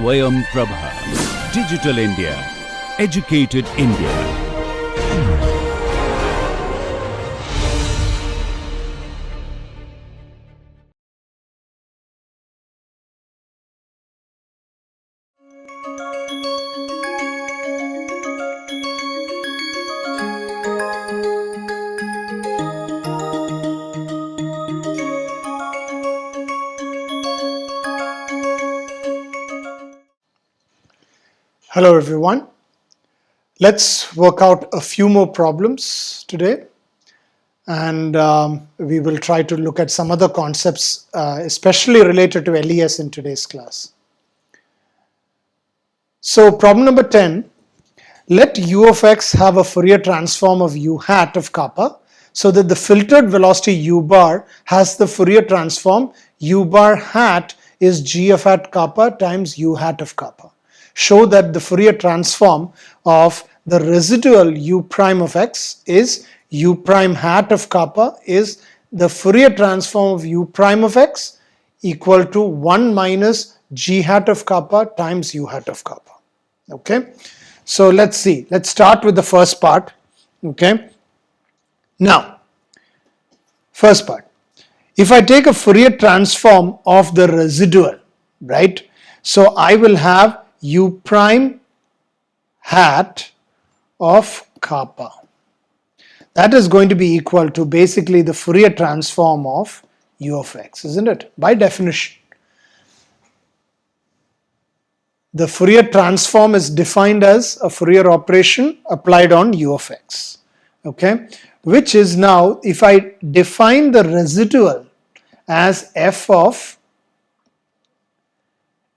SwayamPrabha. Digital India. Educated India. Hello everyone. Let's work out a few more problems today, and we will try to look at some other concepts especially related to LES in today's class. So problem number 10, let u of x have a Fourier transform of u hat of kappa so that the filtered velocity u bar has the Fourier transform u bar hat is g of hat kappa times u hat of kappa. Show that the Fourier transform of the residual u prime of x is u prime hat of kappa is the Fourier transform of u prime of x equal to 1 minus g hat of kappa times u hat of kappa. Okay, so let's see. Let's start with the first part. Okay, now, first part. If I take a Fourier transform of the residual, right? So I will have u prime hat of kappa. That is going to be equal to basically the Fourier transform of u of x, isn't it? By definition. The Fourier transform is defined as a Fourier operation applied on u of x. Okay, which is now, if I define the residual as f of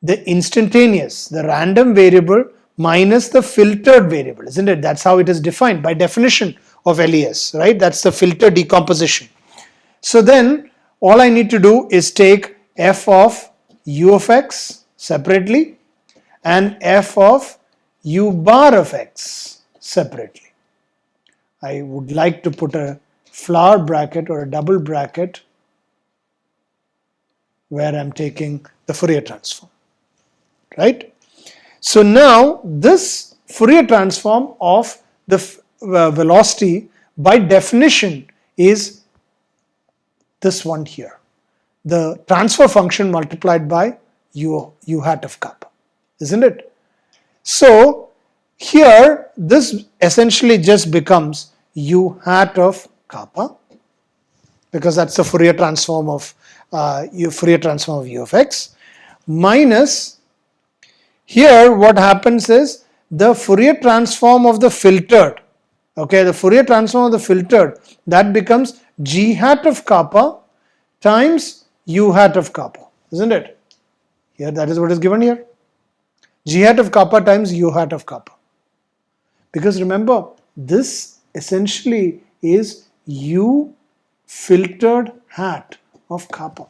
the instantaneous, the random variable minus the filtered variable, isn't it? That's how it is defined by definition of LES, right? That's the filter decomposition. So then all I need to do is take f of u of x separately and f of u bar of x separately. I would like to put a flower bracket or a double bracket where I'm taking the Fourier transform. Right? So now this Fourier transform of the velocity by definition is this one here. The transfer function multiplied by u hat of kappa. Isn't it? So here this essentially just becomes u hat of kappa because that's the Fourier transform of u of x minus here what happens is the Fourier transform of the filtered, okay, the Fourier transform of the filtered, that becomes g hat of kappa times u hat of kappa, isn't it? Here that is what is given here. G hat of kappa times u hat of kappa. Because remember, this essentially is u filtered hat of kappa,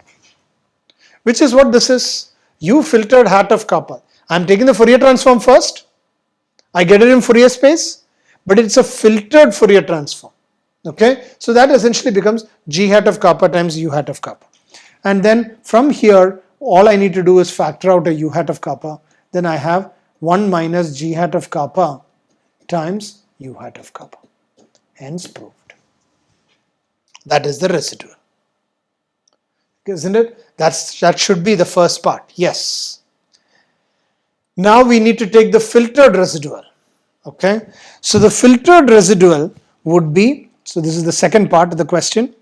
which is what this is, u filtered hat of kappa. I'm taking the Fourier transform first. I get it in Fourier space, but it's a filtered Fourier transform. Okay, so that essentially becomes g hat of kappa times u hat of kappa. And then from here, all I need to do is factor out a u hat of kappa. Then I have 1 minus g hat of kappa times u hat of kappa. Hence proved. That is the residual. Isn't it? That should be the first part. Yes. Now we need to take the filtered residual. Okay, so the filtered residual would be, so this is the second part of the question,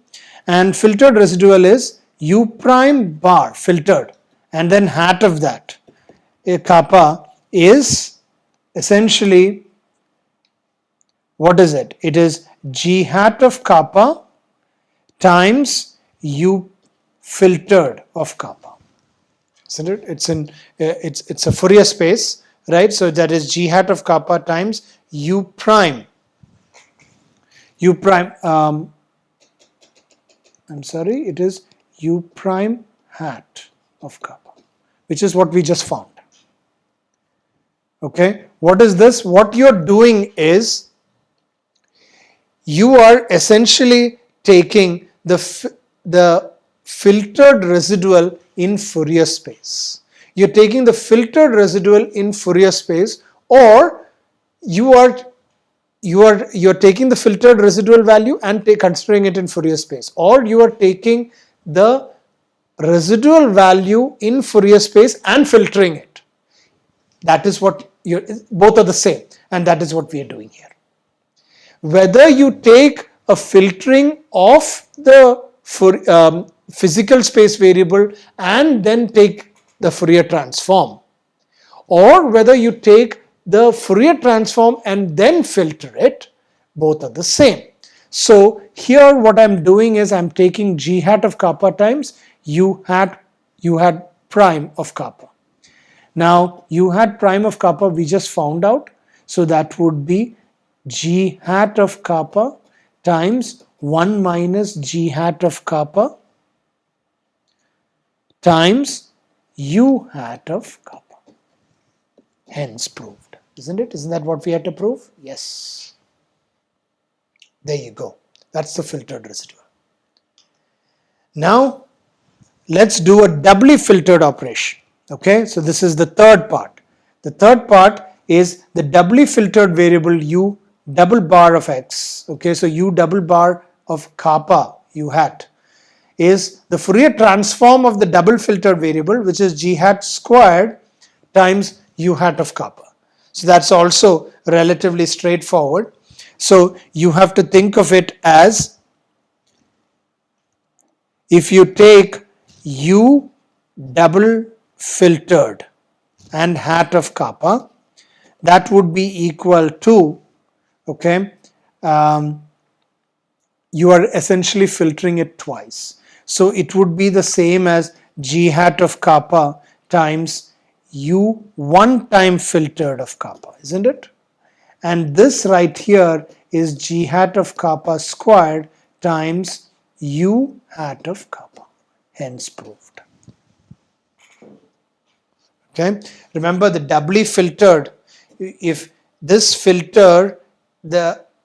and filtered residual is u prime bar filtered and then hat of that, a kappa is essentially, what is it? It is g hat of kappa times u filtered of kappa. Isn't it? It's a Fourier space, right? So that is g hat of kappa times u prime. I'm sorry, it is u prime hat of kappa, which is what we just found. Okay, what is this? What you're doing is you are essentially taking the filtered residual in Fourier space. you're taking the filtered residual in Fourier space, or you're taking the filtered residual value and considering it in Fourier space, or you are taking the residual value in Fourier space and filtering it. That is what both are the same, and that is what we are doing here. Whether you take a filtering of the physical space variable and then take the Fourier transform, or whether you take the Fourier transform and then filter it, both are the same. So here what I'm doing is I'm taking g hat of kappa times u hat prime of kappa. Now u hat prime of kappa we just found out, so that would be g hat of kappa times 1 minus g hat of kappa times u hat of kappa. Hence proved, isn't it? Isn't that what we had to prove? Yes. There you go. That's the filtered residual. Now let's do a doubly filtered operation. Okay, so this is the third part. The third part is the doubly filtered variable u double bar of x. Okay, so u double bar of kappa u hat is the Fourier transform of the double filtered variable, which is g hat squared times u hat of kappa. So that's also relatively straightforward. So you have to think of it as, if you take u double filtered and hat of kappa, that would be equal to, okay, you are essentially filtering it twice. So it would be the same as g hat of kappa times u one time filtered of kappa, isn't it? And this right here is g hat of kappa squared times u hat of kappa, hence proved. Okay, remember the doubly filtered, if this filter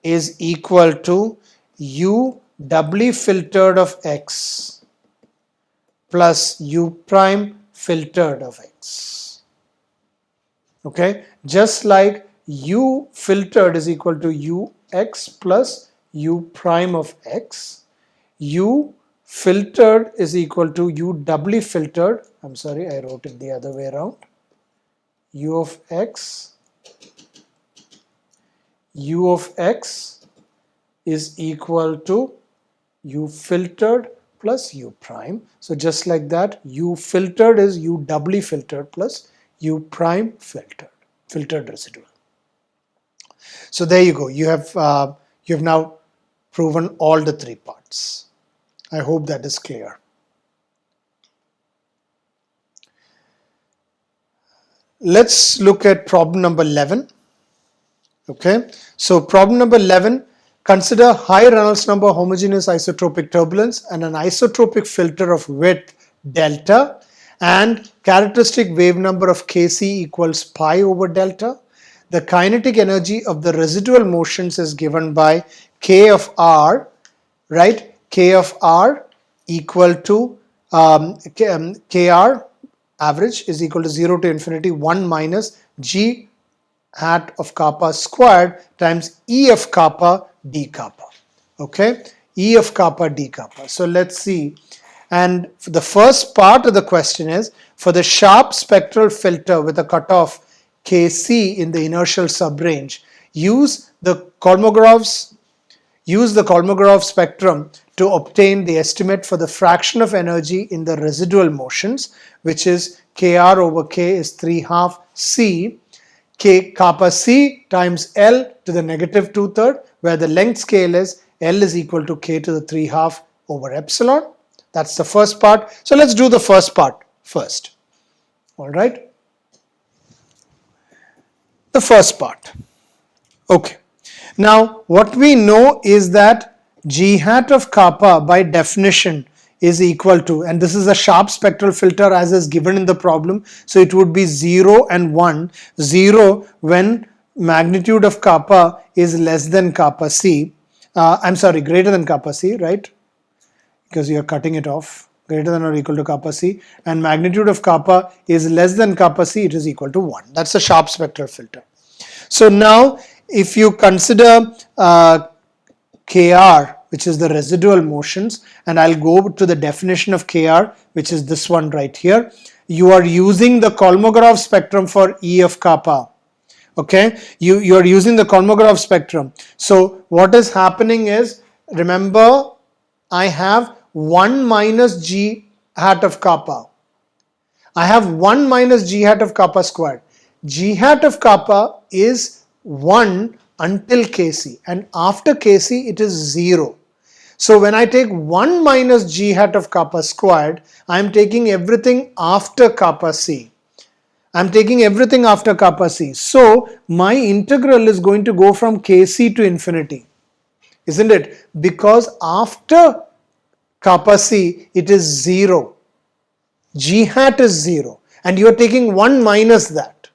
is equal to u doubly filtered of x plus u prime filtered of x. Okay, just like u filtered is equal to ux plus u prime of x, u filtered is equal to u doubly filtered, I'm sorry, I wrote it the other way around, u of x is equal to u filtered plus u prime. So just like that, u filtered is u doubly filtered plus u prime filtered residual. So there you go. You have now proven all the three parts. I hope that is clear. Let's look at problem number 11. Okay, so problem number 11, consider high Reynolds number homogeneous isotropic turbulence and an isotropic filter of width delta and characteristic wave number of Kc equals pi over delta. The kinetic energy of the residual motions is given by K of R, right? K of R equal to Kr average is equal to 0 to infinity 1 minus G hat of kappa squared times E of kappa d kappa. Okay, E of kappa d kappa. So let's see. And for the first part of the question is, for the sharp spectral filter with a cutoff Kc in the inertial subrange, use the Kolmogorov spectrum to obtain the estimate for the fraction of energy in the residual motions, which is Kr over K is 3/2 C, K kappa C times L to the negative 2/3, where the length scale is L is equal to K to the 3/2 over epsilon. That's the first part. So let's do the first part first. All right. The first part. Okay. Now what we know is that G hat of kappa by definition is equal to, and this is a sharp spectral filter as is given in the problem, so it would be 0 and 1. 0 when magnitude of kappa is less than kappa C, greater than kappa C, right? Because you are cutting it off. greater than or equal to kappa C, and magnitude of kappa is less than kappa C, it is equal to 1. That's a sharp spectral filter. So now if you consider Kr, which is the residual motions, and I'll go to the definition of Kr, which is this one right here. You are using the Kolmogorov spectrum for E of kappa. Okay, you are using the Kolmogorov spectrum. So what is happening is, remember, I have 1 minus g hat of kappa. I have 1 minus g hat of kappa squared. G hat of kappa is 1 until Kc, and after Kc it is 0. So when I take 1 minus g hat of kappa squared, I am taking everything after kappa C. I am taking everything after kappa C. So my integral is going to go from Kc to infinity, isn't it? Because after kappa C it is 0. G hat is 0, and you are taking 1 minus that,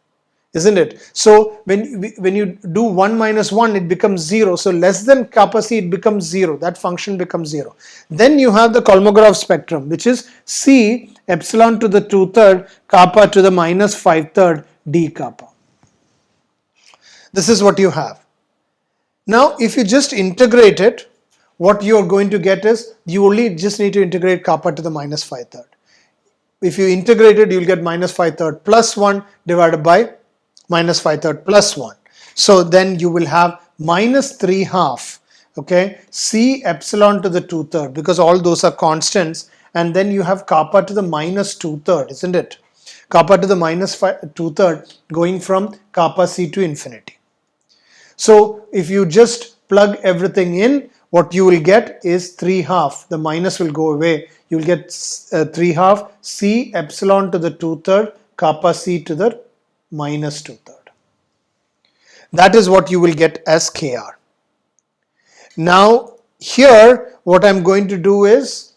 isn't it? So when you do 1 minus 1, it becomes 0. So less than kappa C, it becomes 0. That function becomes 0. Then you have the Kolmogorov spectrum, which is C epsilon to the 2/3 kappa to the minus 5/3 d kappa. This is what you have. Now if you just integrate it, what you are going to get is, you only just need to integrate kappa to the minus 5/3. If you integrate it, you will get minus 5/3 plus 1 divided by minus 5/3 plus 1. So then you will have minus 3/2, okay, C epsilon to the 2/3, because all those are constants, and then you have kappa to the minus 2/3, isn't it? Kappa to the minus 2/3 going from kappa C to infinity. So if you just plug everything in, what you will get is 3/2. The minus will go away. You will get 3/2 C epsilon to the 2/3 kappa C to the minus 2/3. That is what you will get as Kr. Now here what I'm going to do is,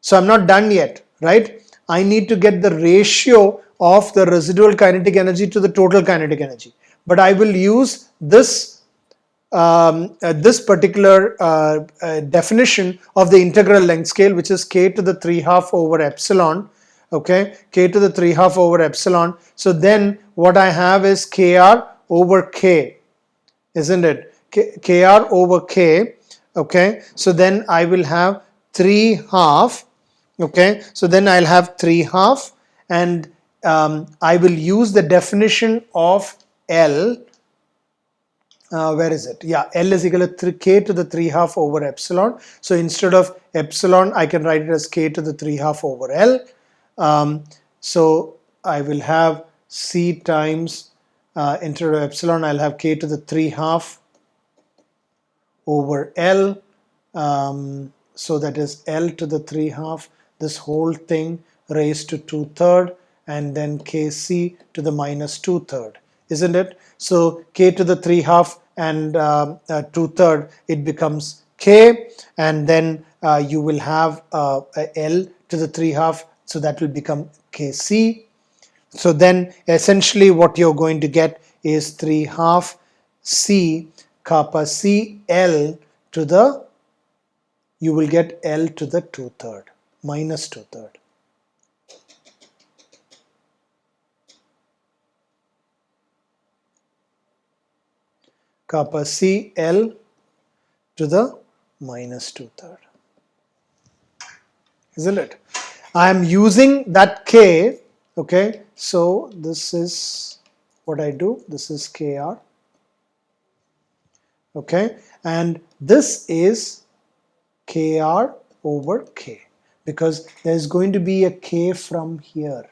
so I'm not done yet, right? I need to get the ratio of the residual kinetic energy to the total kinetic energy. But I will use this this particular definition of the integral length scale, which is k to the 3/2 over epsilon. Okay, k to the 3/2 over epsilon. So then what I have is Kr over k, isn't it? Kr over k. Okay, so then I will have 3/2. Okay, so then I'll have 3/2, and I will use the definition of L. Where is it? Yeah, L is equal to k to the 3/2 over epsilon. So instead of epsilon, I can write it as k to the 3/2 over L. So I will have C times instead of epsilon, I'll have k to the 3/2 over L. So that is L to the 3/2, this whole thing raised to 2/3, and then Kc to the minus 2/3, isn't it? So k to the 3/2 and 2/3, it becomes k, and then you will have L to the 3/2, so that will become Kc. So then essentially what you're going to get is 3/2 C kappa C L to the, you will get L to the 2/3, minus 2/3. Kappa C L to the minus 2/3, isn't it? I am using that K. Okay, so this is what I do. This is Kr. Okay, and this is Kr over K, because there is going to be a K from here.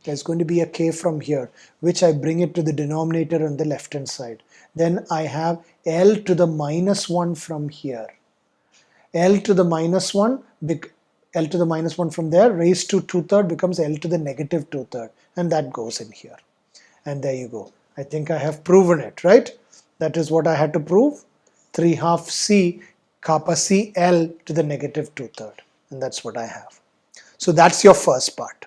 There's going to be a K from here, which I bring it to the denominator on the left hand side. Then I have L to the minus 1 from here. L to the minus 1, L to the minus 1 from there raised to 2/3 becomes L to the negative 2/3, and that goes in here. And there you go. I think I have proven it, right? That is what I had to prove. 3/2 C kappa C L to the negative 2/3, and that's what I have. So that's your first part.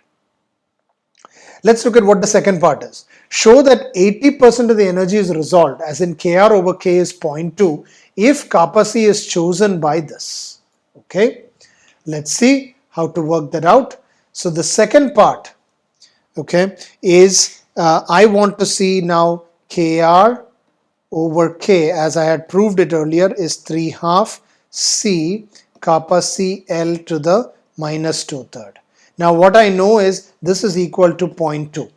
Let's look at what the second part is. Show that 80% of the energy is resolved, as in Kr over K is 0.2, if kappa C is chosen by this. Okay, let's see how to work that out. So the second part, okay, is I want to see now KR over K, as I had proved it earlier, is 3/2 C kappa C L to the minus 2/3. Now what I know is this is equal to 0.2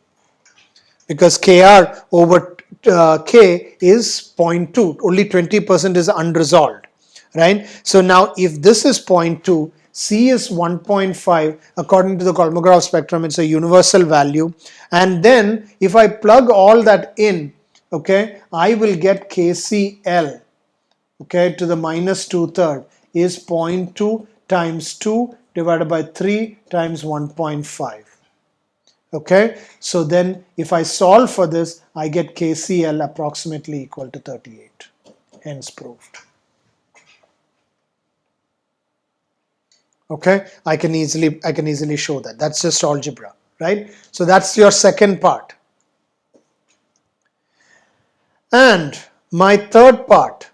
because KR over K is 0.2, only 20% is unresolved, right? So now if this is 0.2, C is 1.5, according to the Kolmogorov spectrum, it's a universal value. And then if I plug all that in, okay, I will get KCL, okay, to the minus 2/3 is 0.2 times 2 divided by 3 times 1.5. Okay, so then if I solve for this, I get KCL approximately equal to 38, hence proved. Okay, I can easily show that. That's just algebra, right? So that's your second part. And my third part,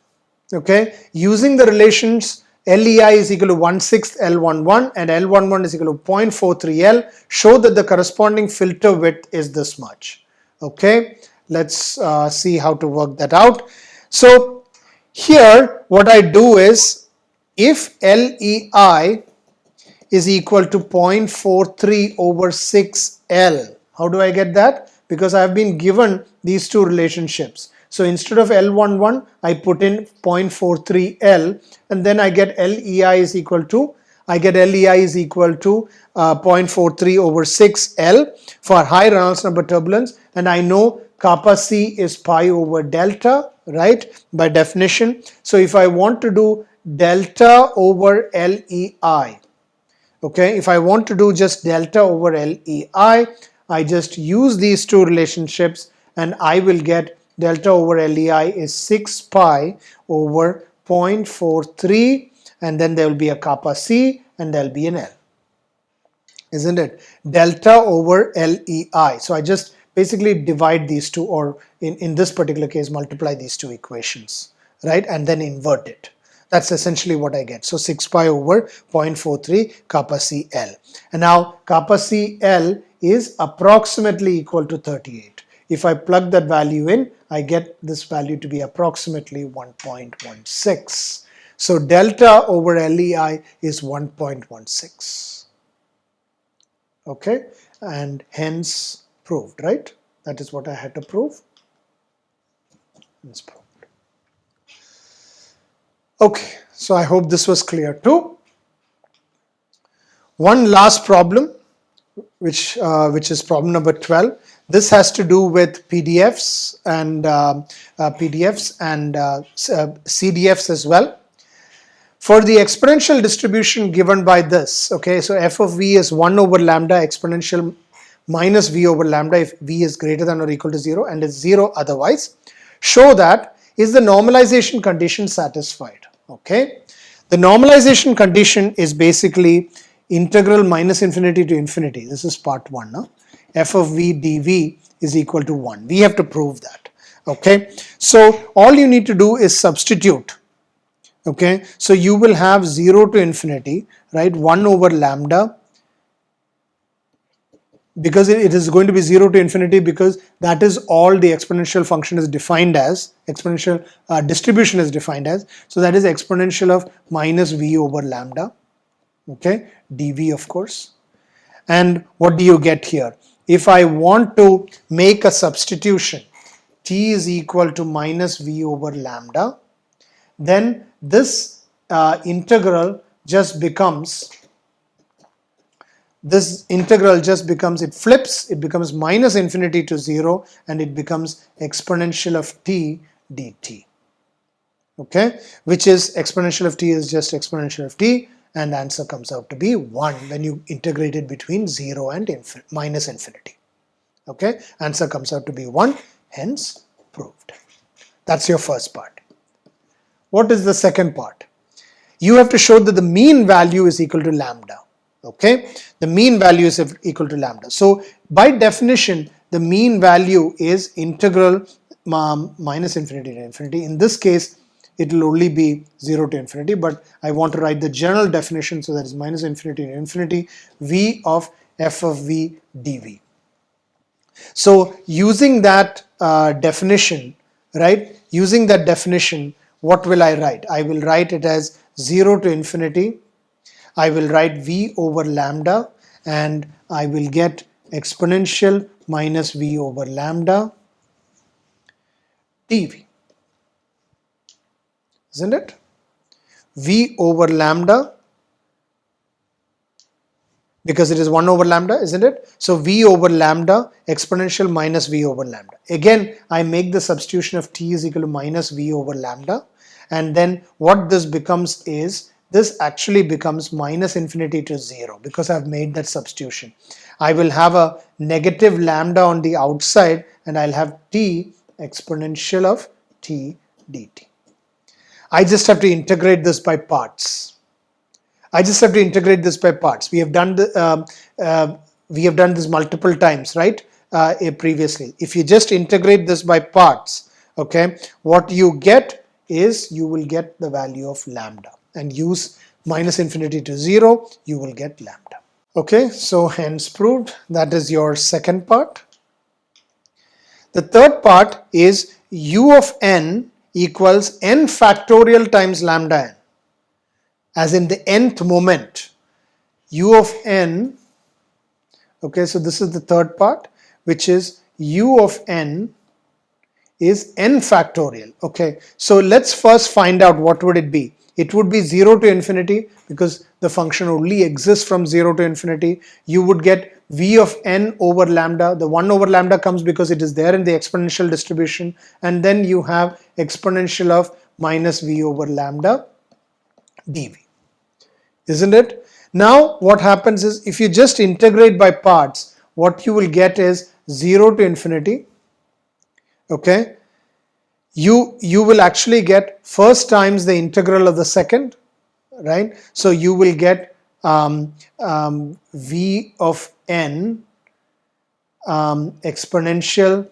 okay, using the relations LEI is equal to 1/6 L11 and L11 is equal to 0.43 L, show that the corresponding filter width is this much. Okay, let's see how to work that out. So here what I do is, if LEI is equal to 0.43 over 6L. How do I get that? Because I have been given these two relationships. So instead of L11, I put in 0.43L, and then I get LEI is equal to 0.43 over 6L for high Reynolds number turbulence, and I know kappa C is pi over delta, right, by definition. So if I want to do delta over LEI, okay, if I want to do just delta over LEI, I just use these two relationships and I will get delta over LEI is 6 pi over 0.43, and then there will be a kappa C and there will be an L, isn't it? Delta over LEI. So I just basically divide these two, or in this particular case multiply these two equations, right, and then invert it. That's essentially what I get. So 6 pi over 0.43 kappa CL. And now kappa CL is approximately equal to 38. If I plug that value in, I get this value to be approximately 1.16. So delta over LEI is 1.16. Okay, and hence proved, right? That is what I had to prove. It's proved. Okay, so I hope this was clear too. One last problem, which is problem number 12. This has to do with PDFs and CDFs as well. For the exponential distribution given by this, okay, so f of v is 1 over lambda exponential minus v over lambda if v is greater than or equal to 0 and is 0 otherwise, show that is the normalization condition satisfied. Okay, the normalization condition is basically integral minus infinity to infinity. This is part 1. No? F of v dv is equal to 1. We have to prove that. Okay, so all you need to do is substitute. Okay, so you will have 0 to infinity, right, 1 over lambda, because it is going to be 0 to infinity, because that is all the exponential function is defined as, exponential distribution is defined as. So that is exponential of minus v over lambda, okay, dv of course. And what do you get here? If I want to make a substitution, t is equal to minus v over lambda, then this integral just becomes, it flips, it becomes minus infinity to 0 and it becomes exponential of t dt. Okay, which is exponential of t is just exponential of t, and the answer comes out to be 1 when you integrate it between 0 and minus infinity. Okay, answer comes out to be 1, hence proved. That's your first part. What is the second part? You have to show that the mean value is equal to lambda. Okay, the mean value is equal to lambda. So by definition, the mean value is integral minus infinity to infinity. In this case, it will only be 0 to infinity, but I want to write the general definition, so that is minus infinity to infinity v of f of v dv. So using that definition, right, using that definition, what will I write? I will write it as 0 to infinity. I will write v over lambda, and I will get exponential minus v over lambda dv, isn't it? V over lambda, because it is 1 over lambda, isn't it? So v over lambda exponential minus v over lambda. Again, I make the substitution of t is equal to minus v over lambda, and then what this becomes is, this actually becomes minus infinity to 0, because I've made that substitution. I will have a negative lambda on the outside, and I'll have t exponential of t dt. I just have to integrate this by parts. We have done this multiple times, right? Previously. If you just integrate this by parts, okay, what you get is, you will get the value of lambda, and use minus infinity to 0, you will get lambda. Okay, so hence proved. That is your second part. The third part is u of n equals n factorial times lambda n, as in the nth moment. U of n, okay, so this is the third part, which is u of n is n factorial. Okay, so let's first find out what would it be. It would be 0 to infinity, because the function only exists from 0 to infinity. You would get v of n over lambda. The 1 over lambda comes because it is there in the exponential distribution, and then you have exponential of minus v over lambda dv, isn't it? Now what happens is, if you just integrate by parts, what you will get is 0 to infinity. Okay, you will actually get first times the integral of the second, right? So you will get v of n exponential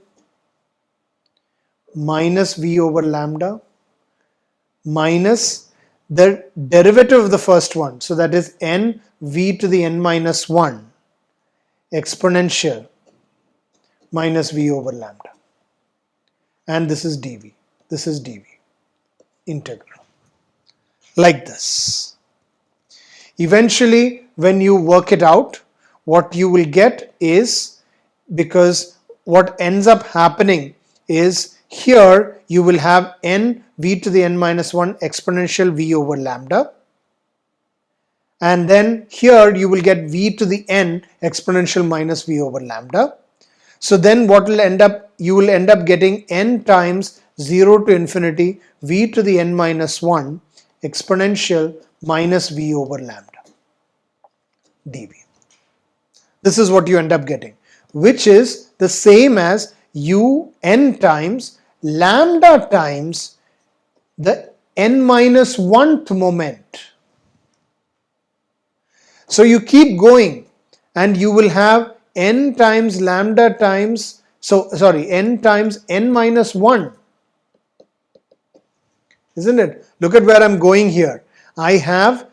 minus v over lambda minus the derivative of the first one, so that is n v to the n minus 1 exponential minus v over lambda, and this is dv, integral, like this. Eventually, when you work it out, what you will get is, because what ends up happening is, here you will have n v to the n minus 1 exponential v over lambda, and then here you will get v to the n exponential minus v over lambda. So then what will end up, you will end up getting n times 0 to infinity v to the n minus 1 exponential minus v over lambda dv. This is what you end up getting, which is the same as u n times lambda times the n minus 1th moment. So you keep going, and you will have n times lambda times, n times n minus 1, isn't it? Look at where I'm going here. I have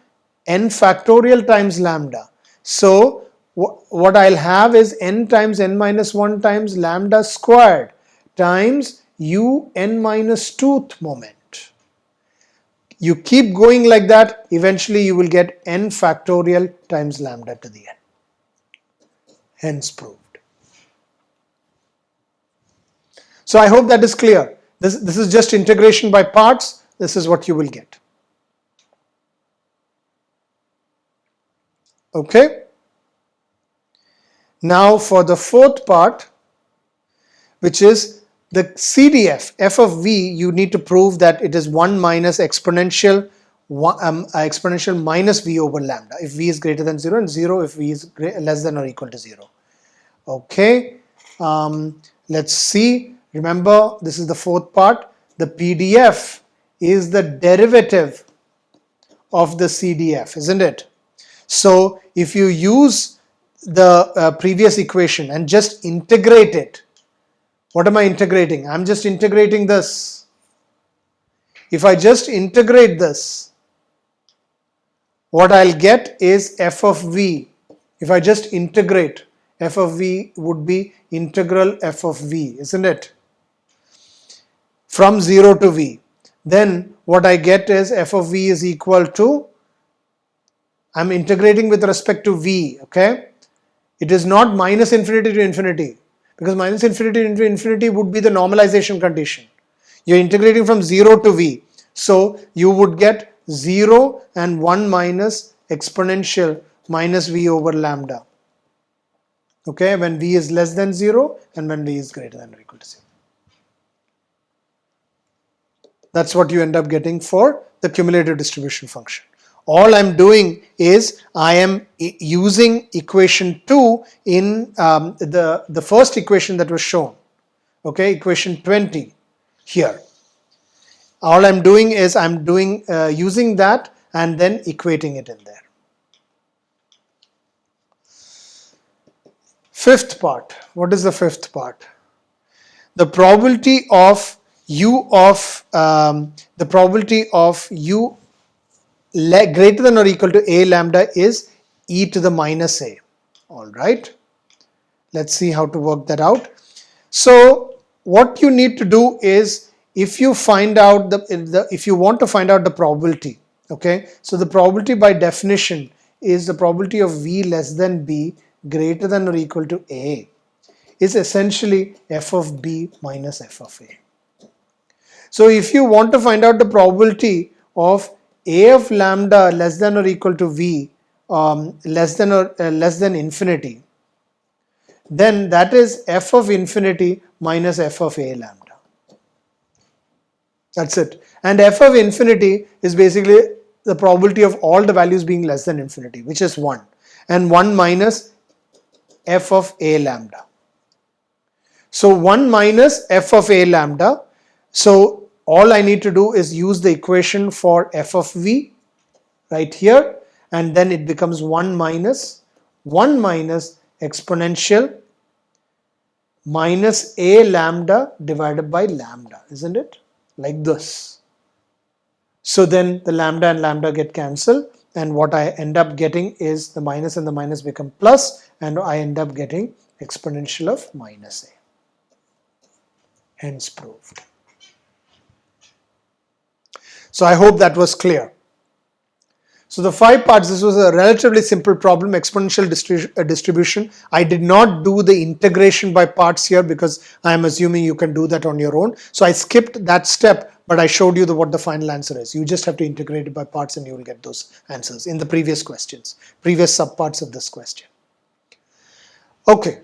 n factorial times lambda. So what I'll have is n times n minus 1 times lambda squared times u n minus 2th moment. You keep going like that, eventually you will get n factorial times lambda to the n. Hence proved. So I hope that is clear. This is just integration by parts. This is what you will get. Okay. Now for the fourth part, which is the CDF, f of v, you need to prove that it is 1 minus exponential minus v over lambda if v is greater than 0, and 0 if v is less than or equal to 0. Okay, let's see. Remember, this is the fourth part. The PDF is the derivative of the CDF, isn't it? So if you use the previous equation and just integrate it, what am I integrating? I'm just integrating this. if I just integrate this, what I'll get is f of v. If I just integrate, f of v would be integral f of v, isn't it? From 0 to v. Then what I get is f of v is equal to, I'm integrating with respect to v, okay? It is not minus infinity to infinity, because minus infinity into infinity would be the normalization condition. You're integrating from 0 to v. So you would get 0 and 1 minus exponential minus v over lambda. Okay, when v is less than 0 and when v is greater than or equal to 0. That's what you end up getting for the cumulative distribution function. All I'm doing is I am using equation 2 in the first equation that was shown. Okay, equation 20 here. All I'm doing is using that and then equating it in there. Fifth part. What is the fifth part? The probability of u greater than or equal to a lambda is e to the minus a. All right. Let's see how to work that out. So what you need to do is, if you find out if you want to find out the probability, okay, so the probability by definition is the probability of v less than b greater than or equal to a is essentially f of b minus f of a. So if you want to find out the probability of a of lambda less than or equal to v less than infinity, then that is f of infinity minus f of a lambda. That's it. And f of infinity is basically the probability of all the values being less than infinity, which is 1, and 1 minus f of a lambda. So 1 minus f of a lambda. So all I need to do is use the equation for f of v right here, and then it becomes 1 minus exponential minus a lambda divided by lambda, isn't it? Like this. So then the lambda and lambda get cancelled, and what I end up getting is the minus and the minus become plus, and I end up getting exponential of minus a. Hence proved. So I hope that was clear. So the 5 parts, this was a relatively simple problem, exponential distribution. I did not do the integration by parts here because I am assuming you can do that on your own. So I skipped that step, but I showed you what the final answer is. You just have to integrate it by parts and you will get those answers in the previous questions, previous subparts of this question. Okay,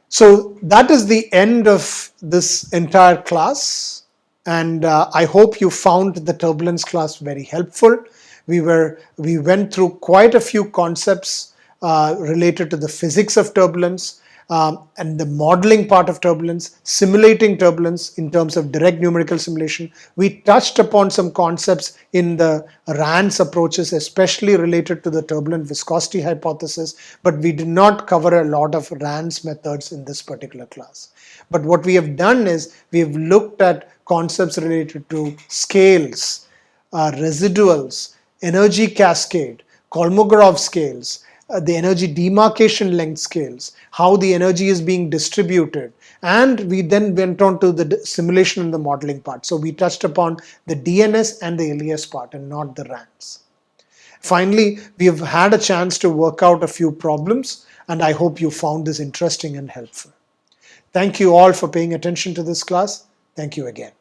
so that is the end of this entire class, and I hope you found the turbulence class very helpful. We went through quite a few concepts related to the physics of turbulence and the modeling part of turbulence, simulating turbulence in terms of direct numerical simulation. We touched upon some concepts in the RANS approaches, especially related to the turbulent viscosity hypothesis, but we did not cover a lot of RANS methods in this particular class. But what we have done is we have looked at concepts related to scales, residuals, energy cascade, Kolmogorov scales, the energy demarcation length scales, how the energy is being distributed, and we then went on to the simulation and the modeling part. So we touched upon the DNS and the LES part and not the RANS. Finally, we have had a chance to work out a few problems, and I hope you found this interesting and helpful. Thank you all for paying attention to this class. Thank you again.